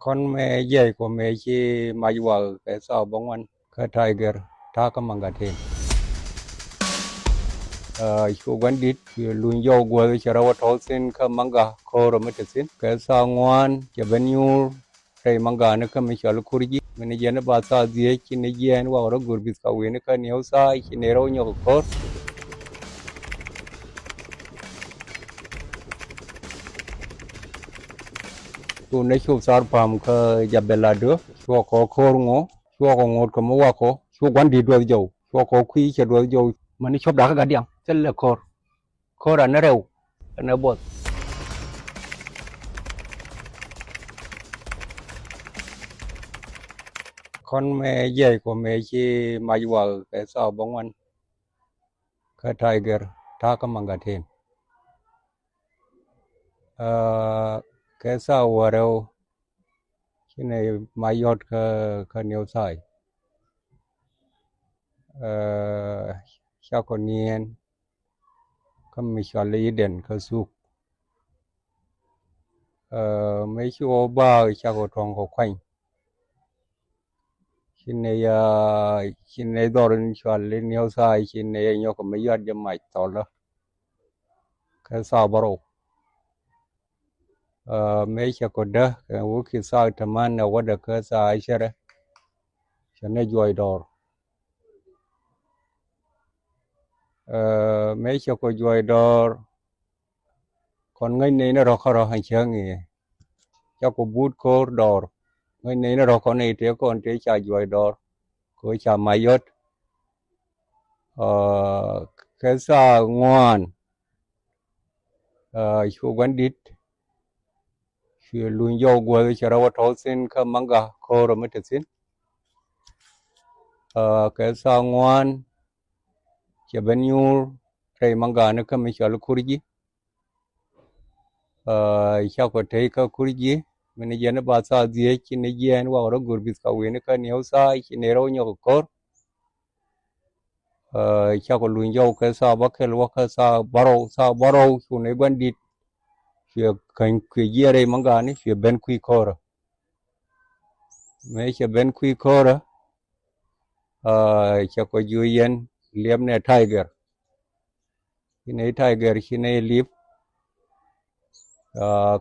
Con me jay ko me chi majwa ke sa bangwan ka tiger ta ka mangatin shu gwandit lun yo gwa chara wa tolsin ka manga ko ro metasin ka sa ngwan ke banyur kai manga ne ka mi chal kurji mene jene ba sa die ki ne yen wa ro gurbis ka we ne ka ne sa ki ne ro nyo ko tu ne shu sar pam ka jabela do shu ko kor ngo shu ko ngot ko mo wa ko shu gwandit do jo shu ko kwi che do jo mani chop da ka gadiang chân là kor nó rêu nó bột con mẹ dây của mẹ chi mai vào cái sao bóng anh cái tiger ta có mang cái cái sao vào đâu cái này mai giọt cái nhiều sai sao còn nhiên cái mình cho lấy đèn cái suốt mấy chỗ ba sao có tròn có khoanh khi này đó là cho lấy nhiều sai khi này nhau có mấy giọt cho mày tao đó cái sao bảo meesha kodha wuki saa tamana wada ka saa ashara shana joy dor meesha ko joy dor kon ngai nei na rokho han changi cha ko bút ko dor ngai nei na rokho nei te kon te cha joy dor ko cha mayot ka saa ngwan shu gwandit shu lun yo gwa chara wa tolsin ka manga ko ro metasin ka saa ngwan che banyur kai manga ne ka mi chal kurji cha ko te ka kurji mene jene ba sa die ki ne yen wa ro gurbis ka we ne ka ne sa ki ne ro nyo ko cha ko lun yo ka sa ba kel wa ka sa baro su ne bandit fi kan ku yere manga ni fi ben ku ko me che ben ku ko cha ko ju yen liem ne tiger ki ne tiger ki ne lip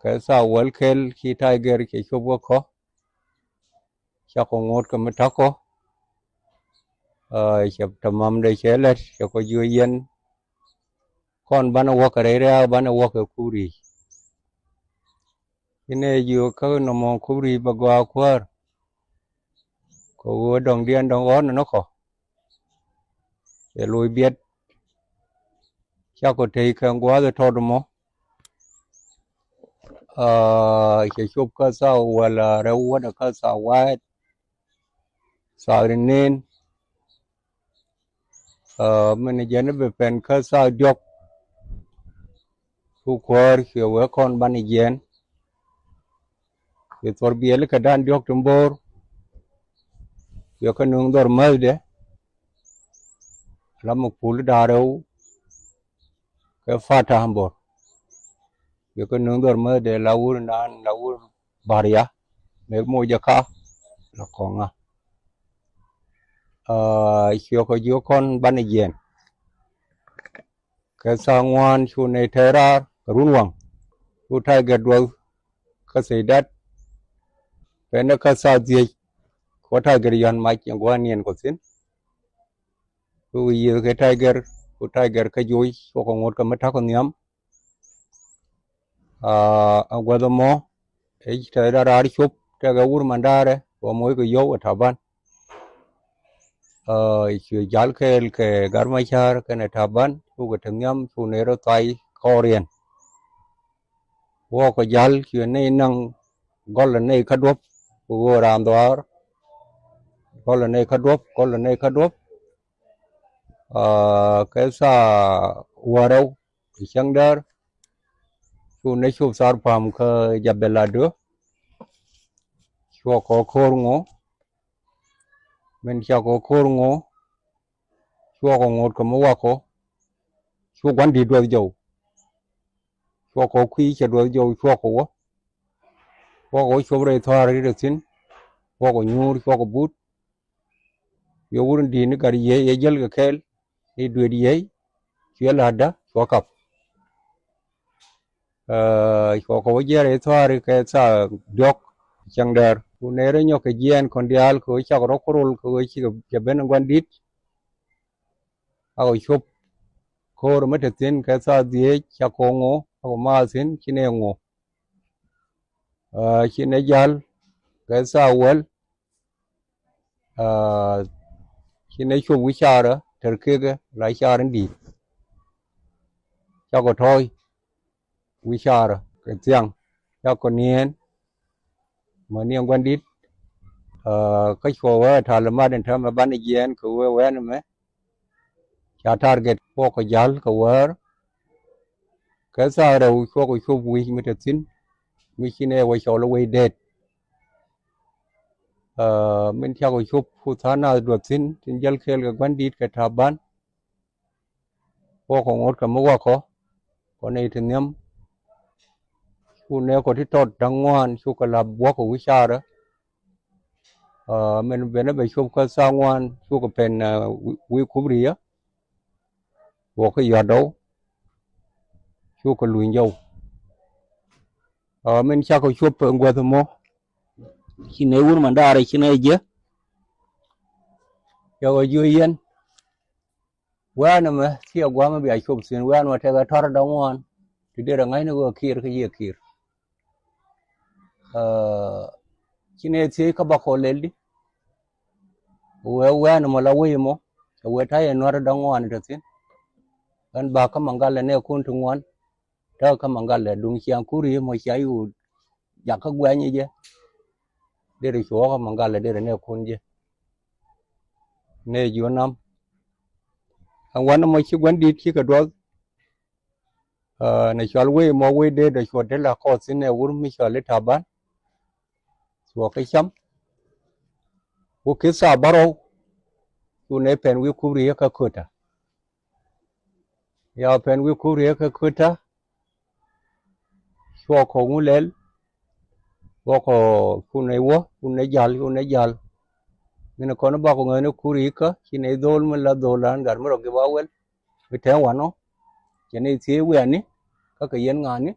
ka sa wal kel ki tiger ki ko ko cha ko ngot ka mata ko chập tamam de chelet cha ko ju yen kon bana wo ka re bana wo ka kuri ine ju ka no mo kuri ba gwa kwar ko wo dong dien dong on no ko e lui biet cha ko te ka gwa de to mo che chup ka sa wala re wo da ka sa wa sa rin mình giờ nó về phần cơ sở dọc khu quar hiểu với con ban igen cái tổ bia là cái đàn dọc trong bor hiểu cái nương đor mới đấy làm một phụ đà đâu cái phát ham bor hiểu cái nương đor mới đấy lau baria nếu mua giờ cá là còn hiểu cái dọc con ban igen cái sang ngoan chu này thế ra run wang chu thay gật đầu cái gì đấy cái nó cái sao gì có thay gật yan mai chẳng qua niên có xin tôi cái tiger cái dối cho con ngột cái mất thắc con nhắm qua đó mò ấy thấy ra đi chụp cái ur mandare và mỗi cái dấu ở thảo ban chỉ giải cái garma char cái này thảo ban tôi cái thằng nhắm tôi này rồi tay korean wo cái giải chuyện này năng gọi là này khát đốp wo ram đó gọi là này khát đốp cái sa warau chẳng đỡ su ne su sar pam ka jabela do su ko kor ngo men cha ko kor ngo su ko ngot ko mo wa ko su gwan di do jo su ko kwi che do jo su ko ko chobre thari de tin ko nyur ko but yo wurin di ni gar ye jel ga kel e dwe di ye la da ko kap ko jere thari ke sa dok chang der ku nere nyo ke jen kon dial ko cha ro korol ko chi ke ben gwandit au chop ko ro mete tin ke sa die cha ko ngo ko ma sin chine ngo chine jal ke sa wel chine chu wi cha ra ter ke ga la cha ren di cha ko thôi wi cha ra ke tiang cha ko nien mà nien gwandit cái ko wa ta la ma den ta ma ban jen ko we we ne cha target ko jal ko war cái sa đâu ko chu wi mete tin mi chine wa cho lo we det mình theo cái chụp phụ thà nào được tin tin giờ khel cái quan đi cái tháp ban có ngót cái mua có này thì nhắm phụ này có thể tốt đàng hoàng chú cái làm bùa của visa đó mình về nó bị chụp cái sang ngoan chú cái pen quý cúp đi á bùa cái giờ đâu chú cái lùi dâu mình theo cái chụp ở ngoài thôi mà khi này uống mà đa rồi khi này chứ rồi vui yênว่านะมั้ยที่เอาว่ามาไปชมสินว่ามาเทกทอดดองวันที่เดือนไงนึกว่าคีร์ก็ยี่คีร์ที่เนี่ยที่เขาบอกเขาเล่นดิว่านะมาละวิ่งมั้งว่าท้ายนวดดองวันนี่สิกันบ้าเขามังกรเลยเนี่ยคุณถึงวันถ้าเขามังกรเลยดุงเชียงคุรีมาใช้อยู่อยากเขาแหวนยี่เจ้เดี๋ยวชัวเขามังกรเลยเดี๋ยวเนี่ยคุณเจ้เนี่ยอยู่น้ำวันนั้นมาชิวันดีที่กระโดดในชาวเวมาเวเดย์ชาวเดล่าข้อสินเนี่ยวุ้นไม่ชาวเลทับบ้านชัวร์กี่ช้ำวุ้นคิดซาบาร์อยู่ในเป็นวิคุรีก็คือท่ายาวเป็นวิคุรีก็คือท่าชัวร์ของงูเล่ว่าก็คุณในวัวคุณในยาลmình có nó bảo người nó curi cả khi này đôi mình là đôi là gần mới được cái bao quên vì thế hoàn nó cho nên thế quen ní các cái yên ngàn ní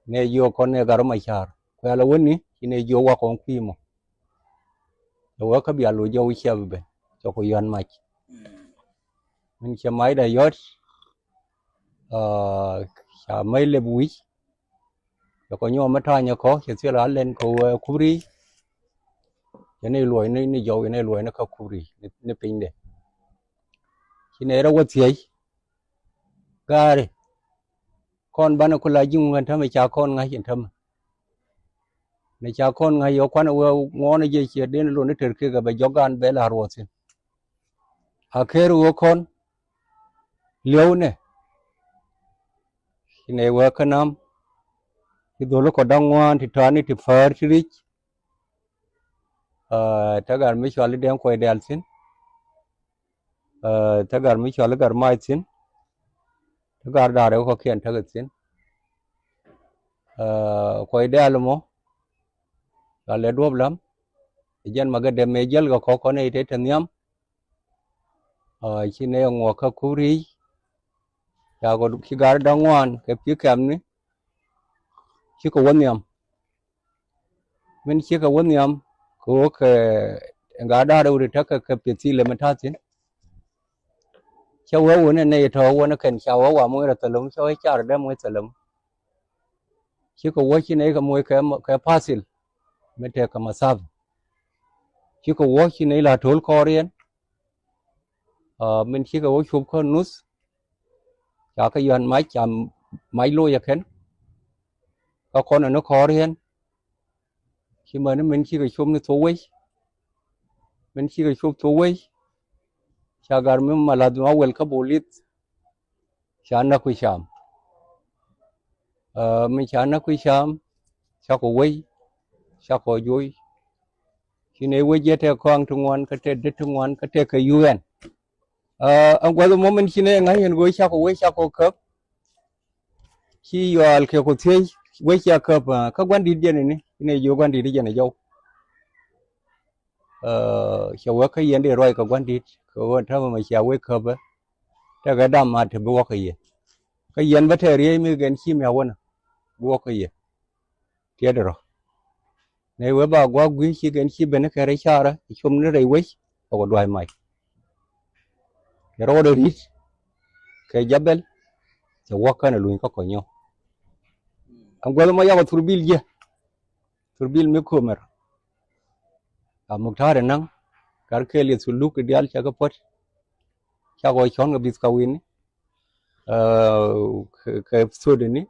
này vô con này gần mà chả quay là quên ní khi này vô qua con phim mà rồi các bây giờ vô xe về cho cô yên mày mình xe máy đây yết xe máy lên bụi rồi có nhau mất thay nhau khó thì sẽ là lên cô curi cái này lùi này dầu cái này lùi nó không curi nó pin đấy khi này đâu có gì gà con bán nó có lại dùng gần thăm mấy cha con ngay hiện thăm mấy cha con ngay ở quán ở ngon này gì chuyện đến luôn nó trở kia cái bây giờ gan bé là rồi xin akhir ở con liêu này khi này ở cái nam thì đồ nó có đăng ngoan thì thà này thì phở thì rich tagar mi shwali dem koy dal sin tagar mi shwali gar mai sin tagar dare ko kien tagat sin koy dal mo ale dob lam jen maga dem me jel go ko ne te tanyam chine ngo ka kuri ya go ki gar dangwan ke pi kam ni chi ko wonyam men chi ko wonyam cô cái gã đa đâu được chắc cái việc gì làm thắt chứ cháu ấy này thầu nó cần cháu ấy mua là tờ lông cháu ấy trả được mua tờ lông chứ có quá chi này có mua cái parcel mới theo cái masab chứ có quá chi này là thốn Korean mình chỉ có quá chụp con nút chả cái dân máy chạm máy lôi ra khen có con là nó Korean khi mà mình chỉ có chụp nó thối mình chỉ có chụp thối cha gar mình mà là nó welcome bolit cha nó quy sham mình cha nó quy sham cha có quay cha có vui khi này quay về theo con trung ngoan cái tết trung ngoan cái tết cái UN ông qua mình khi này ngay hiện quay cha có quay cha có cấp khi vào cái có thế we cha ka pa ka gwan dit jene ni ne yo gwan dit jene yo cha wa ka yen de roi ka gwan dit ko ta ma cha we ka ba ta ga dam ma te bo ka yen ba te ri mi gen chi me wona bo ka ye tie de ro ne we ba gwa gwi chi gen chi be ne ka re cha ra chum ne re we ko dwai mai ro de rit ke jabel cha wa ka na lu ka ko nyo am gwa ma ya ba turbil je turbil me ko mer muktar nang kar ke li sulu ke dial cha ka pot cha go chon ga bis ka win ke so de ni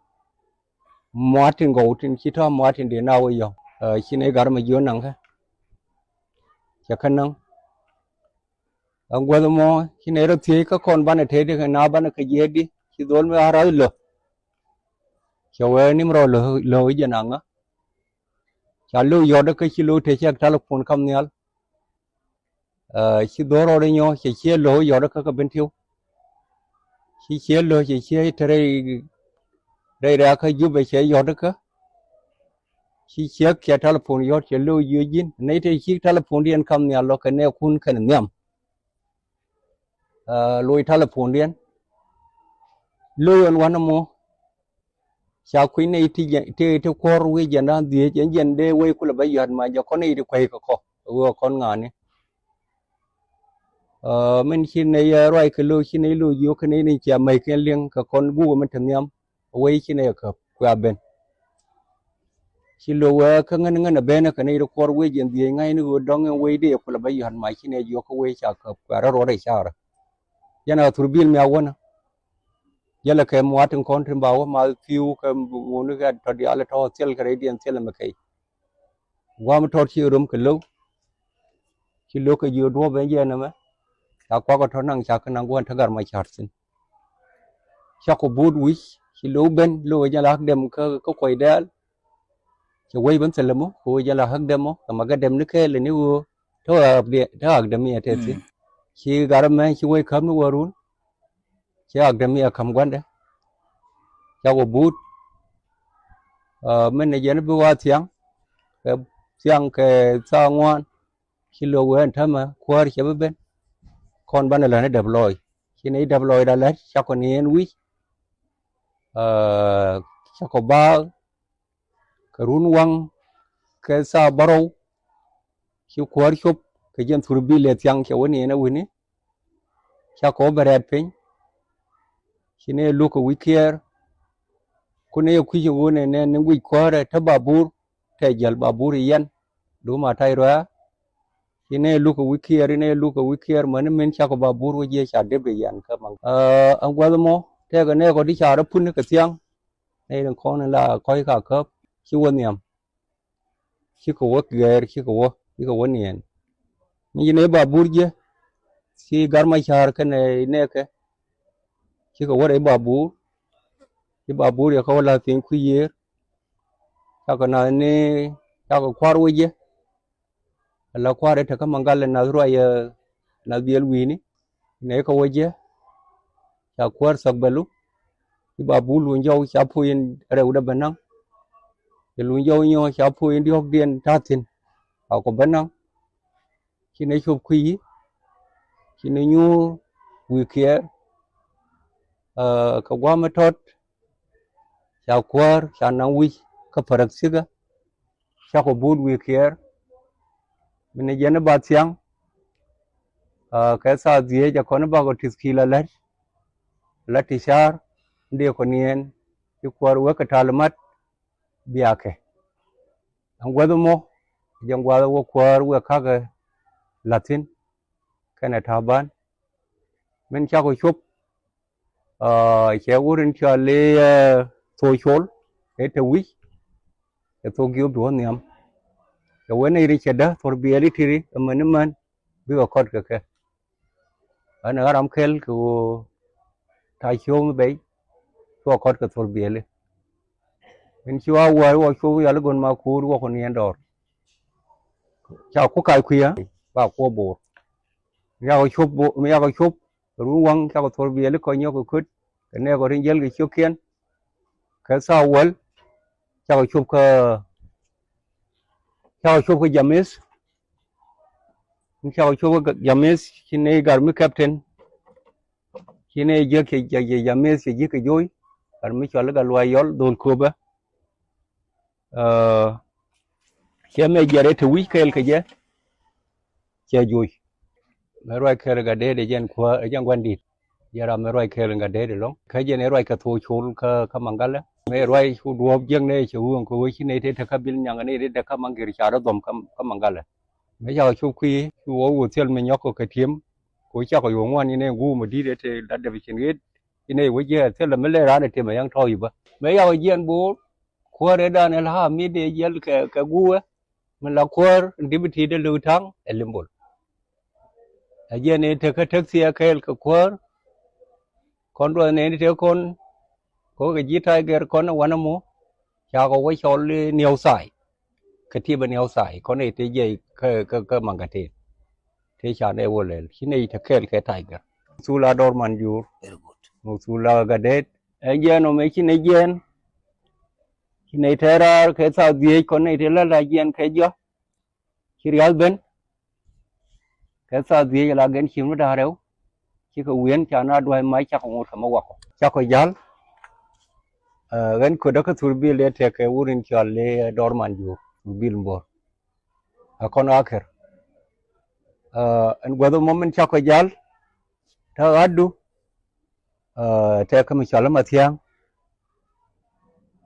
Martin go tin chi to Martin de na wo yo chi ne gar ma yo nang ka cha kan nang ang gwa mo chi ne ro thi ka kon ban the de na ban ka ye di chi dol me ara lo cha we ni mro lo je nang cha lu yo de ka chi lu the cha telephone kam nyal chi do ro de nyo chi lo yo de ka ben thiu chi lo chi tre đây ra cái giúp về xe giọt đó cơ khi xe kia telephone giọt xe lưu dưới dính này thì khi telephone điên cầm nhà lo cái neo kun cái niệm lôi telephone điên lưu anh quan mo sao quý này thì qua rồi giờ đang đi giờ đây quay cũng là bây giờ mà giờ con này thì quay có con ngàn này mình khi này rồi cái lưu khi này lưu dưới cái này chỉ mấy cái liên cái con bu mình thằng niệm quay khi này có qua bên chỉ lo cái ngân bên cái này có quay giờ đi ngay nữa đong quay đi cũng là bây giờ mà khi này vô cái quay chả có qua rồi đấy sao rồi giờ nào thử bill mèo quá giờ là cái mua từng con thêm bao mà phiêu cái muốn cái trò đi ăn trò sel cái đấy đi ăn sel mà cái qua mà trò chiều rồi cái lâu chỉ lo cái giờ đua bây giờ nữa mà ta qua cái trò năng chả cái năng quan thằng gar mà chả xin chắc có bút wish chỉ lo bên lo giờ là đem cái quay đấy chỉ quay bên sel mà cô giờ là hắc đem mà cái đem nước cái là nếu thôi thôi đem như thế chỉ gar mà chỉ quay khám nó rồi chỉ đem như khám quan đấy cháu có bút mình này giờ nó bua tiếng cái sao ngoan khi lâu quen thầm mà qua thì chơi bên con ban là nó đập lòi khi này đập lòi đã lấy cháu còn yên quý cháu có ba cái run quăng cái sao baro khi qua thì chụp cái dân thử bi lệ tiếng cháu vẫn yên quý này cháu có bè đẹp pin khi này lúc cái weekend cô này quý chỗ này nên những quý qua rồi thắp babur thay gel babur yên đủ mà thay rồi ini lu ko wikier man men cha ko babur wo je cha de yan ka mang an gwa mo te ga ne ko di cha ra pun ka tiang nei dang kon la koi ka khop chi won yam chi ko wo ger chi ko wo nien ni ne babur je chi gar ma char ka ne ka chi ko wo de babur chi babur ya ko la tin ku ye cha ko na ni cha ko kwar wo je là qua đây thì các manggal là nào rồi nào biel wini này có waje ya kwar sabbalu iba bulu njau cha puin reuda banang lu njau nyo cha puin di hok dien tatin ko banang kini chup kui kini nyu wi kia ka wa ma tot cha kwar cha nang wi ka parak siga cha ko bud wi kia mình giờ nó bát tiếng cái sao gì cho con nó bao cái thịt là thịt sár đi con niên cái quả uống cái thal mát bia cái anh quay mo giờ quay uống quả uống khác cái Latin cái này thảo ban mình cho cái chụp chế uống cho lấy thôi chốn để tôi quý để tôi kêu đuổi niệm cái vấn này đi chơi đó for bia đi thì mình biết có con cái anh ở làm khel của thái châu mới bay có con cái for bia lên mình chưa qua châu giờ là còn mà khu con niên đó chào có cái khuya và có bột nhau chụp rồi quăng chào for bia lên coi nhau cái này có riêng cái chiếu kiên cái sao quên chào chụp cái James chào chụp cái James khi này garmi captain khi này giờ cái James giờ cái joy garmi cho là cái loyal dol kuba khi mà giờ đấy thì weekend cái gì chơi joy mà rồi cái cái đấy để dân qua dân quan đi giờ là mà rồi cái cái đấy rồi cái gì này rồi cái thu chul cái mangala mà rồi thu đuop dân này chú ông cô khi này thì thắc bil nhang này thì thắc mangir chả đom cái mangala mấy giờ chú quy chú ở hotel mình nhóc cái thiếm cô chắc có dùng ngon như này ngu mà đi để thì đặt được chuyện hết cái này với giờ thế là mới lấy ra để thì mà ăn thôi vậy mấy giờ dân bố khoa để đàn là mi để dân cái ngu á mình là khoa đi bị thì để lưu thắng elim bol giờ này thì cái taxi cái khoa con rồi này thì con có cái gì thay cái con nó quan mo cha có cái cho nhiều sải cáiที่เป็นnhiều sải con này thì gì cái mang cái thế cha này vô lên khi này thì cái tiger sula dorman jur sula gadet giờ nó mấy khi này thế ra cái sao gì con này thì là gen cái gì khi real ben cái sao gì là gen chim nó đào đâu chỉ có uyên cha nó đuôi máy cha không có mà cha có gial gen ko da ka turbi le te ke wurin challe dorman jur bil mbor akon akhir an gwado moment cha ko jal ta addu te kam chala mathiang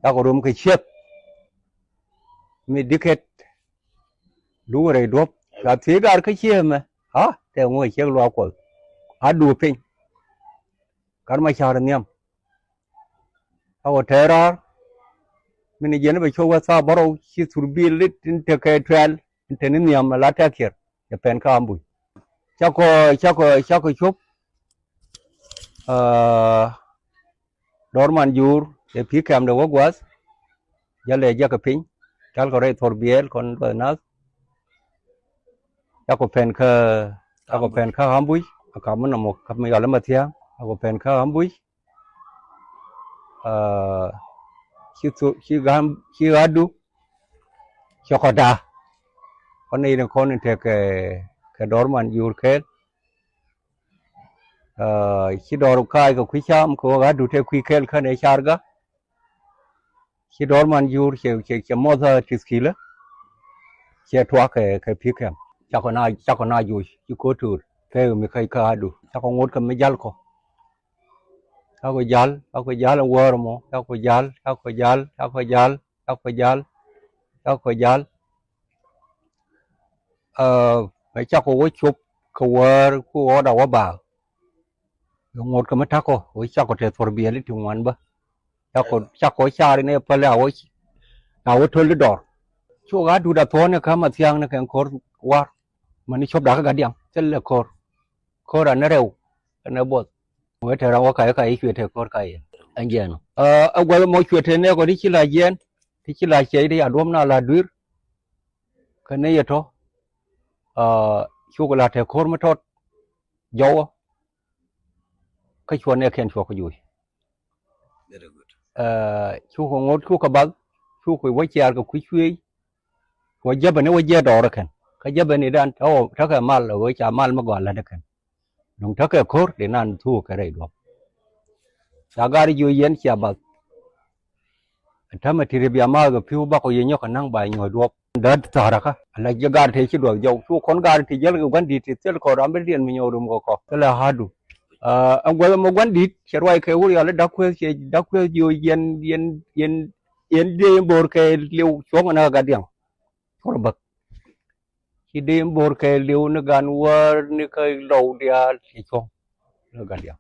ta ko rum ke chep mi diket lu re dop ta thi gar ke che me ha te ngoi che lo ko addu pin kar ma char niam ta ko terror mini jene be chowa sa baro chi turbi lit te ke trail te niam la ta kher ya pen ka ambu cha ko chup dorman jur để phí kèm được quá giờ lấy ra cái pin cháu có đây thổi bia còn vợ nó cháu có pen khá hám bụi cảm ơn một cặp mấy lần mà thiang cháu có pen khá hám bụi khi gadu cho có đà con này là con thì cái dorman jur cái khi đó cái quý chăm có gadu thì quý cái này char ga khi dorman jur che moza tiskila che thua cái phí kèm chắc có na rồi chứ có tur cái mình khai ka đủ chắc có ngốt cái mấy jal ko chắc có jal là war mo chắc có jal mấy chắc có chụp cái war có đầu ba ngốt cái mấy thắc ko chắc có thể thổi bia lên chung ngoan ba chắc có cha đi này phải là nào thôi le đỏ chú gà đủ đã thua này khám mà thiang này cái cor war mà ni chụp đã cái điểm chân là cor là nó đều nó bớt mới thấy rằng cái chuyện thế cor cái anh giang ở ngoài mọi chuyện thế này có đi chỉ là giang thì chỉ là chơi đi à đốm nào là đuổi cái này vậy thôi chú là thế cor mà thôi giàu cái chuyện này khen chú có vui chú không ngót chú có bác chú có quay chơi có quý quý quay giờ bên này quay giờ đỏ rồi khen cái giờ bên này đang thắc cái mal là quay chả mal mà gọi là được khen đúng thắc cái cor để nan thu cái này được sagari ju yen chia bak thama tiri bia ma ga piu ba ko yenyo kanang ba nyo do dad taraka ala jagar the chi do jaw su kon gar ti jel ga gandi ti tel ko rambe dien mi nyorum ko tela hadu an gwa mo gandi cherwai ke wuri ala dakwe ju yen de bor ke liu chong na ga diang ko bak ki de bor ke liu na gan war ni kai lo dia ti chong na ga diang